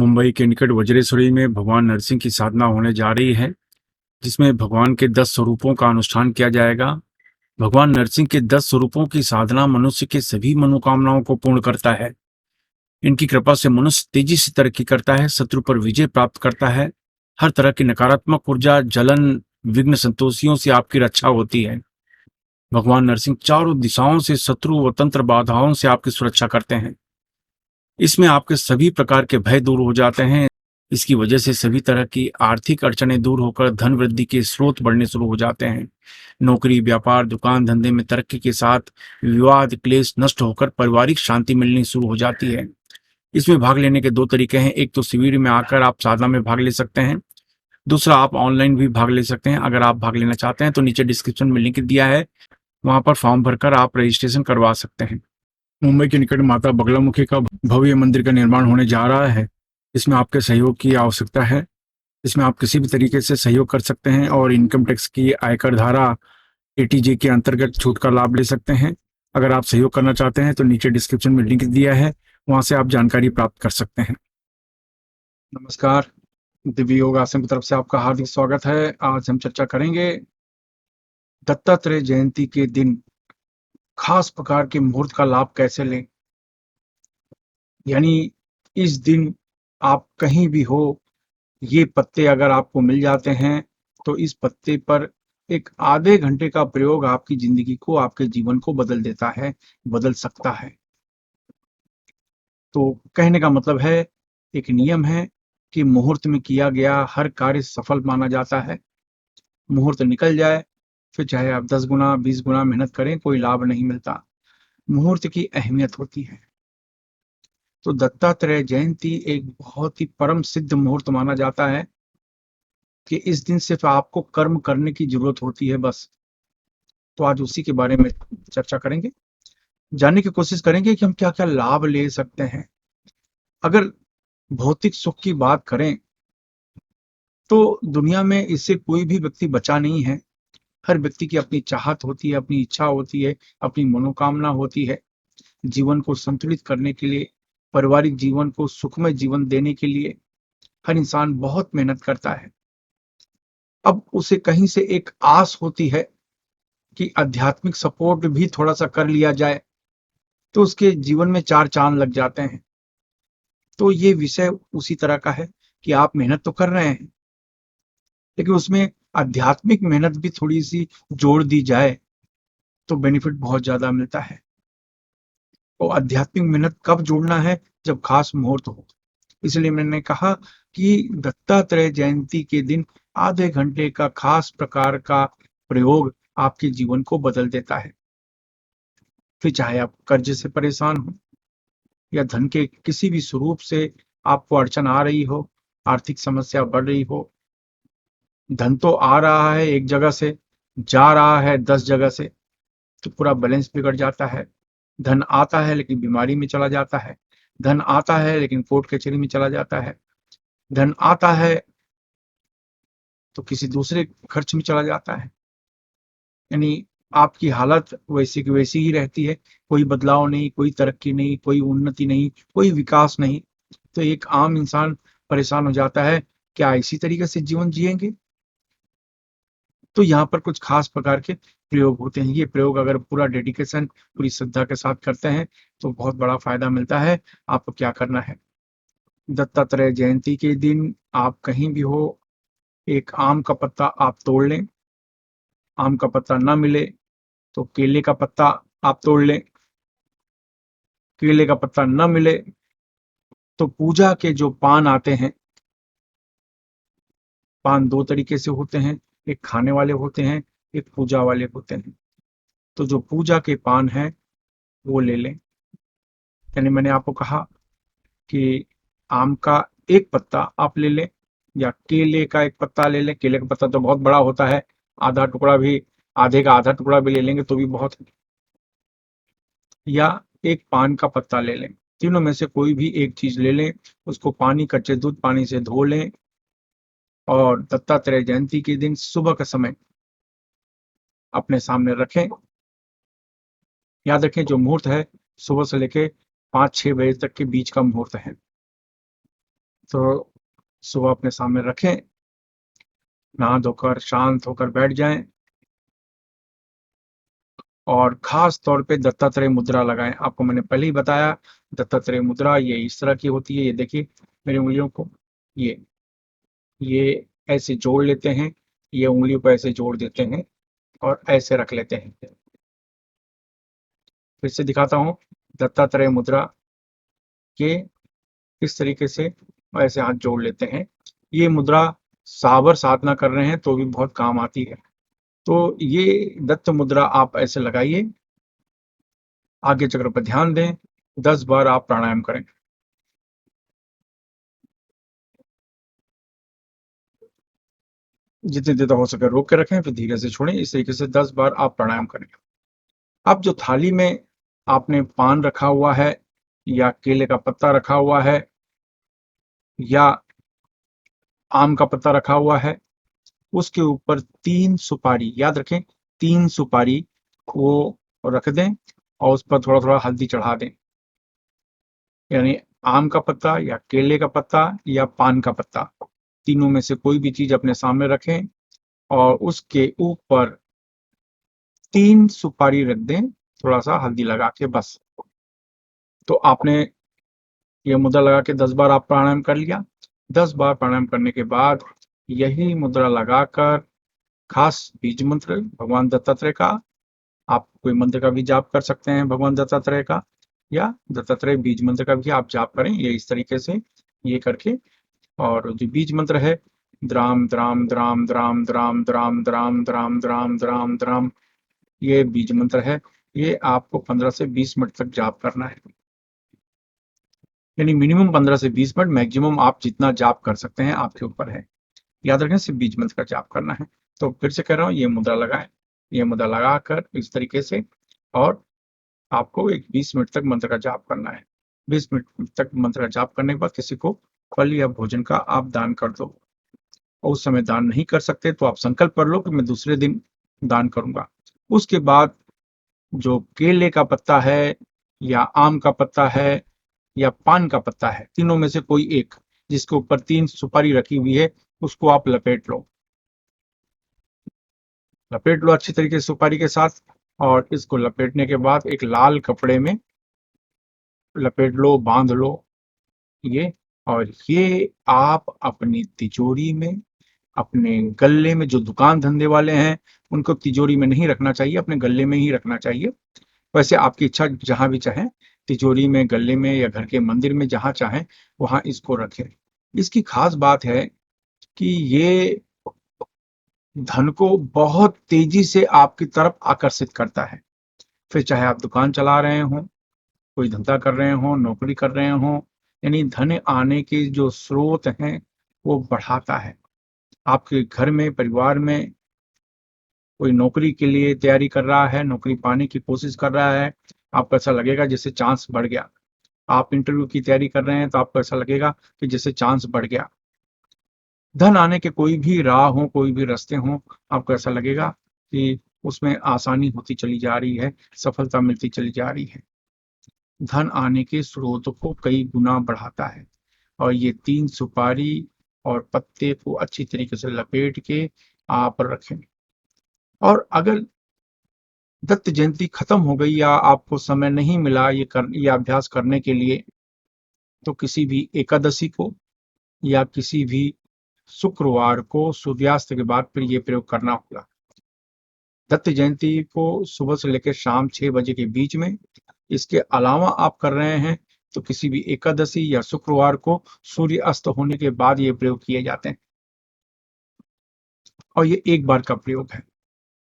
मुंबई के निकट वज्रेश्वरी में भगवान नरसिंह की साधना होने जा रही है, जिसमें भगवान के 10 स्वरूपों का अनुष्ठान किया जाएगा। भगवान नरसिंह के 10 स्वरूपों की साधना मनुष्य के सभी मनोकामनाओं को पूर्ण करता है। इनकी कृपा से मनुष्य तेजी से तरक्की करता है, शत्रु पर विजय प्राप्त करता है। हर तरह की नकारात्मक ऊर्जा, जलन, विघ्न संतोषियों से आपकी रक्षा होती है। भगवान नरसिंह चारों दिशाओं से शत्रु व तंत्र बाधाओं से आपकी सुरक्षा करते हैं। इसमें आपके सभी प्रकार के भय दूर हो जाते हैं। इसकी वजह से सभी तरह की आर्थिक अड़चनें दूर होकर धन वृद्धि के स्रोत बढ़ने शुरू हो जाते हैं। नौकरी, व्यापार, दुकान धंधे में तरक्की के साथ विवाद क्लेश नष्ट होकर पारिवारिक शांति मिलनी शुरू हो जाती है। इसमें भाग लेने के दो तरीके हैं। एक तो शिविर में आकर आप साधना में भाग ले सकते हैं। दूसरा, आप ऑनलाइन भी भाग ले सकते हैं। अगर आप भाग लेना चाहते हैं तो नीचे डिस्क्रिप्शन में लिंक दिया है, वहां पर फॉर्म भरकर आप रजिस्ट्रेशन करवा सकते हैं। मुंबई के निकट माता बगलामुखी का भव्य मंदिर का निर्माण होने जा रहा है। इसमें आपके सहयोग की आवश्यकता है। इसमें आप किसी भी तरीके से सहयोग कर सकते हैं और इनकम टैक्स की आयकर धारा एटीजे के अंतर्गत छूट का लाभ ले सकते हैं। अगर आप सहयोग करना चाहते हैं तो नीचे डिस्क्रिप्शन में लिंक दिया है, वहां से आप जानकारी प्राप्त कर सकते हैं। नमस्कार, दिव्य योग आश्रम की तरफ से आपका हार्दिक स्वागत है। आज हम चर्चा करेंगे दत्तात्रेय जयंती के दिन खास प्रकार के मुहूर्त का लाभ कैसे लें। यानी इस दिन आप कहीं भी हो, ये पत्ते अगर आपको मिल जाते हैं तो इस पत्ते पर एक आधे घंटे का प्रयोग आपकी जिंदगी को, आपके जीवन को बदल देता है, बदल सकता है। तो कहने का मतलब है, एक नियम है कि मुहूर्त में किया गया हर कार्य सफल माना जाता है। मुहूर्त निकल जाए, फिर चाहे आप 10 गुना 20 गुना मेहनत करें, कोई लाभ नहीं मिलता। मुहूर्त की अहमियत होती है। तो दत्तात्रेय जयंती एक बहुत ही परम सिद्ध मुहूर्त माना जाता है कि इस दिन सिर्फ आपको कर्म करने की जरूरत होती है, बस। तो आज उसी के बारे में चर्चा करेंगे, जानने की कोशिश करेंगे कि हम क्या क्या लाभ ले सकते हैं। अगर भौतिक सुख की बात करें तो दुनिया में इससे कोई भी व्यक्ति बचा नहीं है। हर व्यक्ति की अपनी चाहत होती है, अपनी इच्छा होती है, अपनी मनोकामना होती है। जीवन को संतुलित करने के लिए, पारिवारिक जीवन को सुखमय जीवन देने के लिए हर इंसान बहुत मेहनत करता है। अब उसे कहीं से एक आस होती है कि आध्यात्मिक सपोर्ट भी थोड़ा सा कर लिया जाए तो उसके जीवन में चार चांद लग जाते हैं। तो ये विषय उसी तरह का है कि आप मेहनत तो कर रहे हैं, लेकिन उसमें आध्यात्मिक मेहनत भी थोड़ी सी जोड़ दी जाए तो बेनिफिट बहुत ज्यादा मिलता है। तो आध्यात्मिक मेहनत कब जोड़ना है? जब खास मुहूर्त हो। इसलिए मैंने कहा कि दत्तात्रेय जयंती के दिन आधे घंटे का खास प्रकार का प्रयोग आपके जीवन को बदल देता है। फिर चाहे आप कर्ज से परेशान हो या धन के किसी भी स्वरूप से आपको अड़चन आ रही हो, आर्थिक समस्या बढ़ रही हो, धन तो आ रहा है एक जगह से, जा रहा है 10 जगह से, तो पूरा बैलेंस बिगड़ जाता है। धन आता है लेकिन बीमारी में चला जाता है। धन आता है लेकिन कोर्ट कचहरी में चला जाता है। धन आता है तो किसी दूसरे खर्च में चला जाता है। यानी आपकी हालत वैसी की वैसी ही रहती है। कोई बदलाव नहीं, कोई तरक्की नहीं, कोई उन्नति नहीं, कोई विकास नहीं। तो एक आम इंसान परेशान हो जाता है, क्या इसी तरीके से जीवन जिएंगे? तो यहाँ पर कुछ खास प्रकार के प्रयोग होते हैं। ये प्रयोग अगर पूरा डेडिकेशन, पूरी श्रद्धा के साथ करते हैं तो बहुत बड़ा फायदा मिलता है। आपको क्या करना है? दत्तात्रेय जयंती के दिन आप कहीं भी हो, एक आम का पत्ता आप तोड़ लें। आम का पत्ता ना मिले तो केले का पत्ता आप तोड़ लें। केले का पत्ता न मिले तो पूजा के जो पान आते हैं, पान दो तरीके से होते हैं, एक खाने वाले होते हैं, एक पूजा वाले होते हैं। तो जो पूजा के पान हैं वो ले लें। यानी मैंने आपको कहा कि आम का एक पत्ता आप ले लें या केले का एक पत्ता ले लें। केले का पत्ता तो बहुत बड़ा होता है, आधा टुकड़ा भी, आधे का आधा टुकड़ा भी ले लेंगे तो भी बहुत है। या एक पान का पत्ता ले लें। तीनों में से कोई भी एक चीज ले लें, उसको पानी, कच्चे दूध पानी से धो लें और दत्तात्रेय जयंती के दिन सुबह का समय अपने सामने रखें। याद रखें, जो मुहूर्त है सुबह से लेके 5-6 बजे तक के बीच का मुहूर्त है। तो सुबह अपने सामने रखें, नहा धोकर शांत होकर बैठ जाएं और खास तौर पे दत्तात्रेय मुद्रा लगाएं। आपको मैंने पहले ही बताया, दत्तात्रेय मुद्रा ये इस तरह की होती है। ये देखिए मेरी उंगलियों को, ये ऐसे जोड़ लेते हैं, ये उंगलियों को ऐसे जोड़ देते हैं और ऐसे रख लेते हैं। फिर से दिखाता हूँ, दत्तात्रेय मुद्रा के इस तरीके से ऐसे हाथ जोड़ लेते हैं। ये मुद्रा साबर साधना कर रहे हैं तो भी बहुत काम आती है। तो ये दत्त मुद्रा आप ऐसे लगाइए, आगे चक्र पर ध्यान दें, 10 बार आप प्राणायाम करें। जितनी देर तक हो सके रोक के रखें, फिर धीरे से छोड़ें। इस तरीके से 10 बार आप प्राणायाम करें। अब जो थाली में आपने पान रखा हुआ है या केले का पत्ता रखा हुआ है या आम का पत्ता रखा हुआ है, उसके ऊपर 3 सुपारी, याद रखें 3 सुपारी वो रख दें और उस पर थोड़ा थोड़ा हल्दी चढ़ा दें। यानी आम का पत्ता या केले का पत्ता या पान का पत्ता, तीनों में से कोई भी चीज अपने सामने रखें और उसके ऊपर 3 सुपारी रख दें, थोड़ा सा हल्दी लगा के, बस। तो आपने ये मुद्रा लगा के 10 बार आप प्राणायाम कर लिया। 10 बार प्राणायाम करने के बाद यही मुद्रा लगाकर खास बीज मंत्र भगवान दत्तात्रेय का, आप कोई मंत्र का भी जाप कर सकते हैं भगवान दत्तात्रेय का, या दत्तात्रेय बीज मंत्र का भी आप जाप करें। ये इस तरीके से ये करके, और जो बीज मंत्र है, dram dram dram dram dram dram dram dram dram dram dram, ये बीज मंत्र है। ये आपको 15 से 20 मिनट तक जाप करना है। यानी मिनिमम 15 से 20 मिनट, मैक्सिमम आप जितना जाप कर सकते हैं आपके ऊपर है। याद रखें सिर्फ बीज मंत्र का जाप करना है। तो फिर से कह रहा हूँ, ये मुद्रा लगाएं, ये मुद्रा लगाकर इस तरीके से, और आपको एक 20 मिनट तक मंत्र का जाप करना है। 20 मिनट तक मंत्र का जाप करने के बाद किसी को फल या भोजन का आप दान कर दो। और उस समय दान नहीं कर सकते तो आप संकल्प कर लो कि मैं दूसरे दिन दान करूंगा। उसके बाद जो केले का पत्ता है या आम का पत्ता है या पान का पत्ता है, तीनों में से कोई एक जिसके ऊपर 3 सुपारी रखी हुई है, उसको आप लपेट लो। लपेट लो अच्छी तरीके से सुपारी के साथ, और इसको लपेटने के बाद एक लाल कपड़े में लपेट लो, बांध लो ये। और ये आप अपनी तिजोरी में, अपने गले में, जो दुकान धंधे वाले हैं उनको तिजोरी में नहीं रखना चाहिए, अपने गले में ही रखना चाहिए। वैसे आपकी इच्छा, जहां भी चाहे, तिजोरी में, गले में या घर के मंदिर में, जहां चाहे वहां इसको रखें। इसकी खास बात है कि ये धन को बहुत तेजी से आपकी तरफ आकर्षित करता है। फिर चाहे आप दुकान चला रहे हो, कोई धंधा कर रहे हो, नौकरी कर रहे हो, यानी धन आने के जो स्रोत हैं वो बढ़ाता है। आपके घर में, परिवार में कोई नौकरी के लिए तैयारी कर रहा है, नौकरी पाने की कोशिश कर रहा है, आपको ऐसा लगेगा जैसे चांस बढ़ गया। आप इंटरव्यू की तैयारी कर रहे हैं तो आपको ऐसा लगेगा कि जैसे चांस बढ़ गया। धन आने के कोई भी राह हो, कोई भी रास्ते हो, आपको ऐसा लगेगा कि उसमें आसानी होती चली जा रही है, सफलता मिलती चली जा रही है। धन आने के स्रोत को कई गुना बढ़ाता है। और ये 3 सुपारी और पत्ते को अच्छी तरीके से लपेट के आप रखें। और अगर दत्त जयंती खत्म हो गई या आपको समय नहीं मिला ये अभ्यास करने के लिए, तो किसी भी एकादशी को या किसी भी शुक्रवार को सूर्यास्त के बाद फिर ये प्रयोग करना होगा। दत्त जयंती को सुबह से लेकर शाम 6 बजे के बीच में। इसके अलावा आप कर रहे हैं तो किसी भी एकादशी या शुक्रवार को सूर्य अस्त होने के बाद ये प्रयोग किए जाते हैं, और ये एक बार का प्रयोग है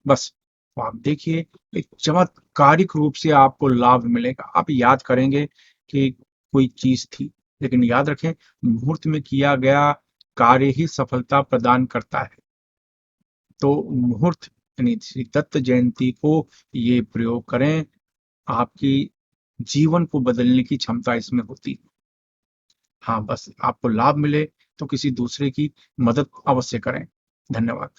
बस। तो आप देखिए, एक चमत्कारिक रूप से आपको लाभ मिलेगा। आप याद करेंगे कि कोई चीज थी, लेकिन याद रखें मुहूर्त में किया गया कार्य ही सफलता प्रदान करता है। तो मुहूर्त यानी श्री दत्त जयंती को ये प्रयोग करें, आपकी जीवन को बदलने की क्षमता इसमें होती है। हाँ, बस आपको लाभ मिले तो किसी दूसरे की मदद अवश्य करें। धन्यवाद।